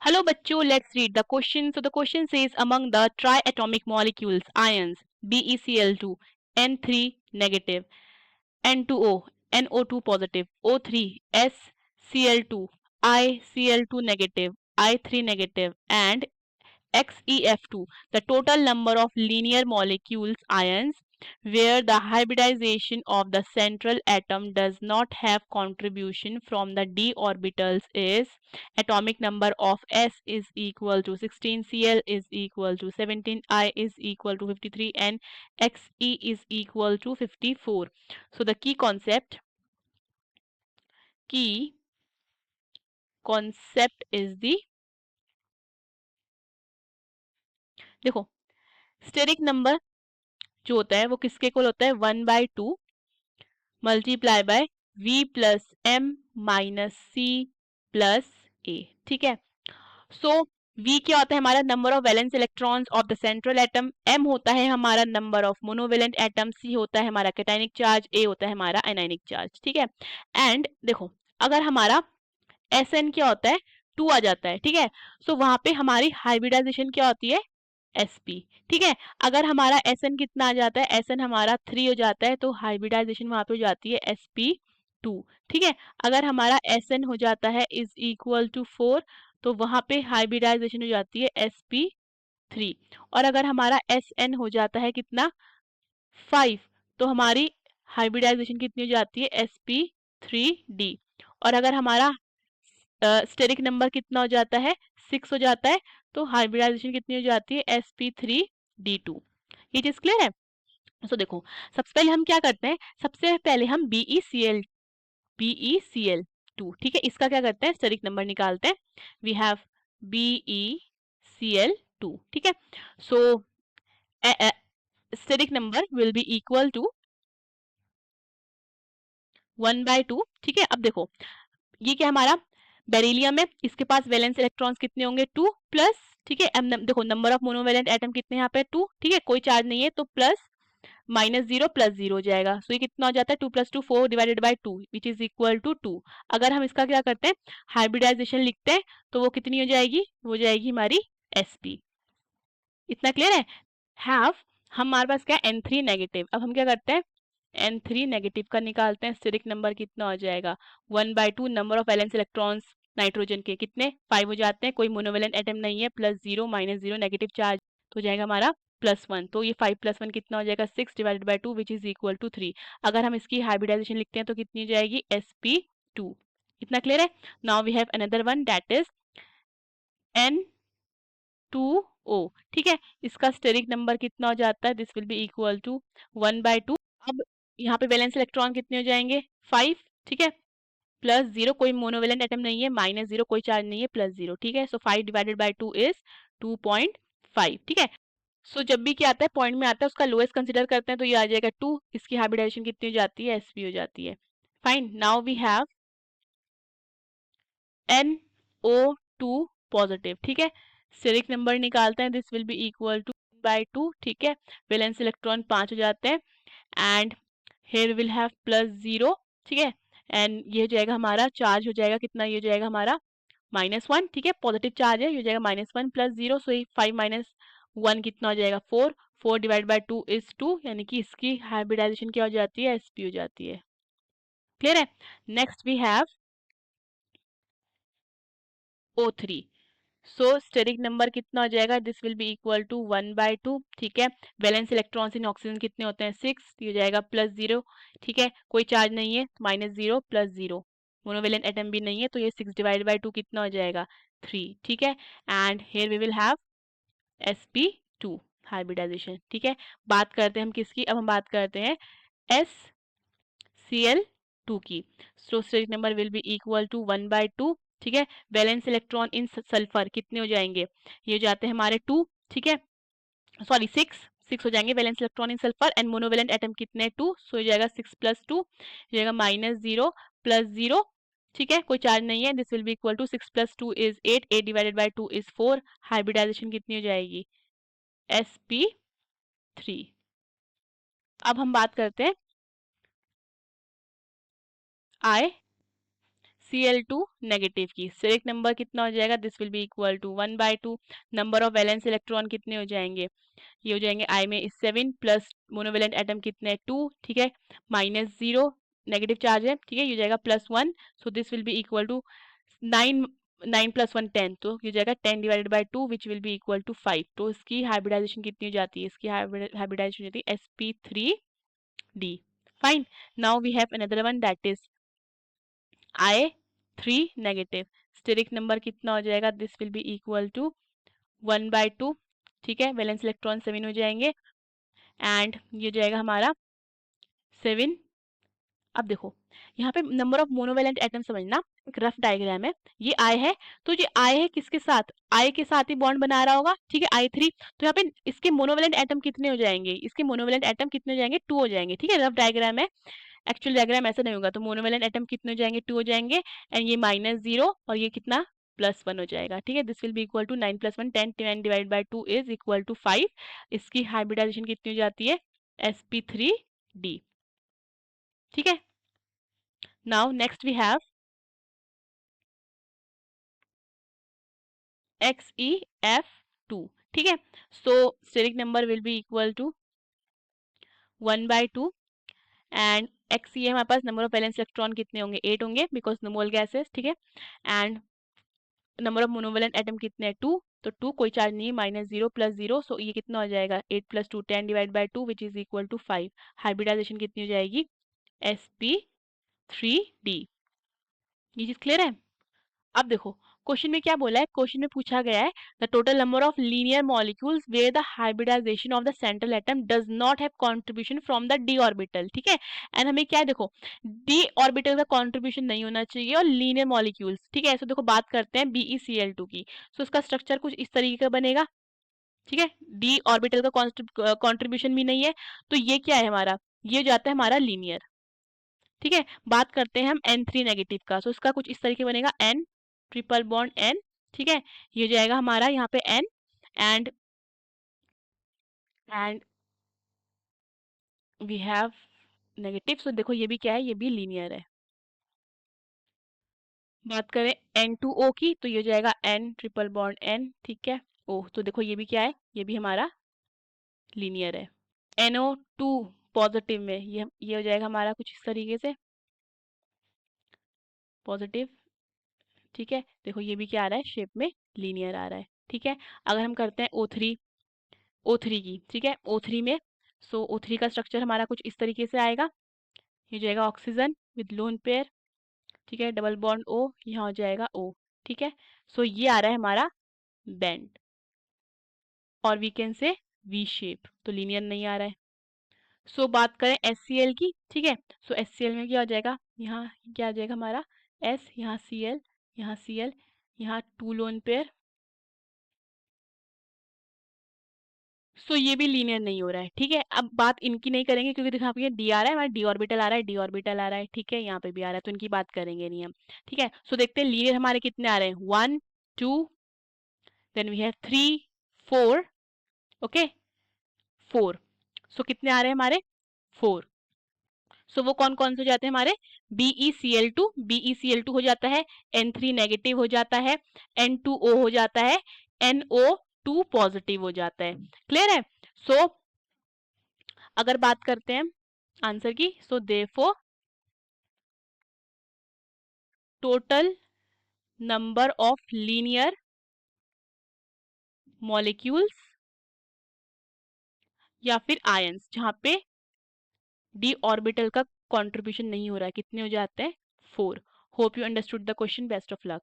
Hello bachcho, let's read the question. So the question says among the triatomic molecules, ions BeCl2, N3 negative, N2O, NO2 positive, O3, SCl2, ICl2 negative, I3 negative, and XeF2, the total number of linear molecules ions where the hybridization of the central atom does not have contribution from the d orbitals is atomic number of S is equal to 16, Cl is equal to 17, I is equal to 53 and Xe is equal to 54. So the key concept is the, देखो steric number जो होता है वो किसके equal होता है 1/2 multiply by V plus M minus C plus A। ठीक है, सो V क्या होता है हमारा number of valence electrons of the central atom, M होता है हमारा number of monovalent atom, C होता है हमारा कैटायनिक चार्ज, A होता है हमारा एनायनिक चार्ज। ठीक है, एंड देखो अगर हमारा Sn क्या होता है 2 आ जाता है, ठीक है, सो वहां पे हमारी हाइब्रिडाइजेशन क्या होती है sp। ठीक है, अगर हमारा Sn कितना आ जाता है, Sn हमारा 3 हो जाता है तो हाइब्रिडाइजेशन वहां पे हो जाती है sp2। ठीक है, अगर हमारा Sn हो जाता है इज इक्वल टू 4 तो वहां पे हाइब्रिडाइजेशन हो जाती है sp3। और अगर हमारा Sn हो जाता है कितना 5 तो हमारी हाइब्रिडाइजेशन कितनी हो जाती है sp3d। और अगर हमारा स्टेरिक नंबर कितना हो जाता है 6 हो जाता है तो हाइब्रिडाइजेशन कितनी हो जाती है sp3d2। ये चीज क्लियर है। सो देखो सबसे पहले हम क्या करते हैं, सबसे पहले हम BeCl2, ठीक है, इसका क्या करते हैं स्टेरिक नंबर निकालते हैं। वी हैव BeCl2, ठीक है, so steric number will be equal to 1/2। ठीक है, अब देखो ये क्या हमारा बेरिलियम है, इसके पास वैलेंस इलेक्ट्रॉन्स कितने होंगे 2 प्लस। ठीक है, देखो नंबर ऑफ मोनोवेलेंट एटम कितने यहाँ पे 2, ठीक है, कोई चार्ज नहीं है तो प्लस माइनस 0 प्लस 0 हो जाएगा। सो ये कितना हो जाता है 2 + 2 4 divided by 2 which is equal to 2। अगर हम इसका क्या करते हैं हाइब्रिडाइजेशन लिखते हैं तो वो कितनी हो जाएगी, वो जाएगी हमारी sp। इतना क्लियर है। हैव हमारे पास क्या N3 नेगेटिव, अब हम क्या करते हैं N3 नेगेटिव का निकालते हैं, स्टेरिक नंबर कितना हो जाएगा 1/2 number of valence electrons nitrogen के कितने 5 हो जाते हैं, कोई मोनोवेलेंट एटम नहीं है, प्लस 0 माइनस 0 नेगेटिव चार्ज तो हो जाएगा हमारा +1। तो ये 5 + 1 कितना हो जाएगा 6 divided by 2 which is equal to 3। अगर हम इसकी हाइब्रिडाइजेशन लिखते हैं तो कितनी हो जाएगी sp2। इतना क्लियर है। Now we have another one that is N2O। ठीक है, इसका स्टेरिक नंबर कितना हो जाता है this will be equal to 1/2। अब यहाँ पे वैलेंस इलेक्ट्रॉन कितने हो जाएंगे 5। ठीक है, प्लस 0 कोई मोनोवेलेंट एटम नहीं है, माइनस 0 कोई चार्ज नहीं है, प्लस 0। ठीक है, सो 5 डिवाइडेड बाय 2 इज 2.5। ठीक है, सो जब भी क्या आता है पॉइंट में आता है उसका लोएस्ट कंसीडर करते हैं तो ये आ जाएगा 2, इसकी हाइब्रिडाइजेशन कितनी हो जाती है sp हो जाती है। Fine, now we have NO2 positive. ठीक है, स्टेरिक नंबर निकालते हैं this will be equal to 1/2। ठीक है, वैलेंस इलेक्ट्रॉन 5 हो जाते हैं and here we will have plus 0। ठीक है, एंड ये हो जाएगा हमारा चार्ज हो जाएगा कितना, ये हो जाएगा हमारा -1। ठीक है, पॉजिटिव चार्ज है, ये हो जाएगा -1 प्लस 0, सो 5 माइनस 1 कितना हो जाएगा 4। 4 डिवाइड बाय 2 इज 2, यानी कि इसकी हाइब्रिडाइजेशन क्या हो जाती है sp हो जाती है। क्लियर है। Next we have O3। So steric number कितना हो जाएगा this will be equal to 1/2। ठीक है, वैलेंस इलेक्ट्रॉन्स इन ऑक्सीजन कितने होते हैं 6, ये हो जाएगा प्लस 0। ठीक है, कोई चार्ज नहीं है, -0 प्लस 0, मोनोवेलेंट एटम भी नहीं है तो ये 6 डिवाइड बाय 2 कितना हो जाएगा 3। ठीक है, and here we will have sp2 hybridization. ठीक है, बात करते हैं हम किसकी, अब हम बात करते हैं SCl2 की। So steric number will be equal to 1/2। ठीक है, वैलेंस इलेक्ट्रॉन इन सल्फर कितने हो जाएंगे, ये हो जाते हैं हमारे 2। ठीक है, सॉरी 6 हो जाएंगे valence electron in sulphur and monovalent atom कितने 2, सो हो जाएगा 6 + 2 हो जाएगा -0 प्लस 0। ठीक है, कोई चार्ज नहीं है, this will be equal to 6 + 2 is 8, 8 divided by 2 is 4। Hybridization कितनी हो जाएगी sp3। अब हम बात करते हैं Cl2 नेगेटिव की। स्टेरिक नंबर कितना हो जाएगा? This will be equal to 1/2। Number of valence electron कितने हो जाएंगे? ये हो जाएंगे I में 7 प्लस मोनोवेलेंट एटम कितने हैं? 2, ठीक है, -0 नेगेटिव चार्ज है, ठीक है, ये हो जाएगा +1। So this will be equal to 9, 9 + 1 10, तो ये हो जाएगा 10 divided by 2 which will be equal to 5। तो इसकी हाइब्रिडाइजेशन कितनी हो जाती है? इसकी हाइब्रिडाइजेशन हो जाती है sp3d। Fine. Now we have another one that is I3 negative. Steric number कितना हो जाएगा? This will be equal to 1/2, ठीक है, वैलेंस इलेक्ट्रॉन 7 हो जाएंगे एंड ये हो जाएगा हमारा 7। अब देखो यहाँ पे नंबर ऑफ मोनोवेलेंट एटम समझना, एक रफ डायग्राम है। ये I है, तो ये I है किसके साथ? I के साथ ही बॉन्ड बना रहा होगा, ठीक है, I3। तो यहाँ पे इसके मोनोवेलेंट एटम कितने हो जाएंगे? इसके मोनोवेलेंट एटम कितने हो जाएंगे? 2 हो जाएंगे, ठीक है, रफ डायग्राम है। एक्चुअल डायग्राम ऐसा नहीं होगा। तो मोनोवेलेंट एटम कितने हो जाएंगे? 2 हो जाएंगे एंड ये -0 और ये कितना? +1 हो जाएगा, ठीक है। This will be equal to 9 + 1 10, 10 divide by 2 is equal to 5। इसकी हाइब्रिडाइजेशन कितनी हो जाती है? sp3d, ठीक है। Now next we have XeF2, ठीक है। So steric number will be equal to 1/2 and Xe हमारे पास नंबर ऑफ वैलेंस इलेक्ट्रॉन कितने होंगे? 8 होंगे बिकॉज मोल गैसेस, ठीक है। And number of monovalent atom कितने हैं? 2। तो 2 कोई चार्ज नहीं है, -0 + 0, सो ये कितना हो जाएगा? 8 + 2 10 divide by 2 which is equal to 5। Hybridization कितनी हो जाएगी? sp3d। ये चीज क्लियर है? अब देखो क्वेश्चन में क्या बोला है। क्वेश्चन में पूछा गया है the total number of linear molecules where the hybridization of the central atom does not have contribution from the D orbital, ठीक है। एंड हमें क्या है, देखो डी ऑर्बिटल का कंट्रीब्यूशन नहीं होना चाहिए और लीनियर मॉलिक्यूल्स, ठीक है। ऐसे देखो बात करते हैं BeCl2 की। सो इसका स्ट्रक्चर कुछ इस तरीके का बनेगा, ठीक है। डी ऑर्बिटल का कंट्रीब्यूशन भी नहीं है, तो ये क्या है हमारा? ये जाता है हमारा लीनियर, ठीक है। बात करते हैं हम N3 नेगेटिव का। सो इसका कुछ इस तरीके बनेगा, N ट्रिपल बॉन्ड N, ठीक है। ये हो जाएगा हमारा यहाँ पे N and we have negative. So देखो ये भी क्या है? ये भी लीनियर है। बात करें N2O की, तो ये हो जाएगा N ट्रिपल बॉन्ड N, ठीक है, O। तो देखो ये भी क्या है? ये भी हमारा लीनियर है। NO2 पॉजिटिव में ये हो जाएगा हमारा कुछ इस तरीके से पॉजिटिव, ठीक है। देखो ये भी क्या आ रहा है? शेप में लीनियर आ रहा है, ठीक है। अगर हम करते हैं O3 की, ठीक है, O3 में, सो O3 का स्ट्रक्चर हमारा कुछ इस तरीके से आएगा। ये जाएगा ऑक्सीजन विद लोन पेयर, ठीक है, डबल बॉन्ड O, यहाँ हो जाएगा O, ठीक है। सो ये आ रहा है हमारा बेंड और we can say V shape, तो लीनियर नहीं आ रहा है। सो बात करें HCl की, ठीक है। सो HCl में क्या हो जाएगा? यहाँ क्या आ जाएगा हमारा? S, यहाँ Cl, यहाँ Cl, यहाँ 2 लोन पेयर। सो ये भी लीनियर नहीं हो रहा है, ठीक है। अब बात इनकी नहीं करेंगे क्योंकि देखो आप ये डी आ रहा है, हमारा डी ऑर्बिटल आ रहा है, डी ऑर्बिटल आ रहा है, ठीक है, यहाँ पे भी आ रहा है, तो इनकी बात करेंगे नहीं हम, ठीक है। सो देखते हैं लीनियर हमारे कितने आ रहे हैं। 1 2 देन वी हैव 3 4, ओके 4। सो कितने आ रहे हैं हमारे? 4। सो वो कौन कौन से हो जाते हैं हमारे? BeCl2 हो जाता है, N3 नेगेटिव हो जाता है, N2O हो जाता है, NO2 पॉजिटिव हो जाता है। क्लियर है? सो अगर बात करते हैं आंसर की, so therefore total number of linear molecules या फिर आयंस जहां पे डी ऑर्बिटल का कंट्रीब्यूशन नहीं हो रहा है, कितने हो जाते हैं? 4। Hope you understood the question. Best of luck.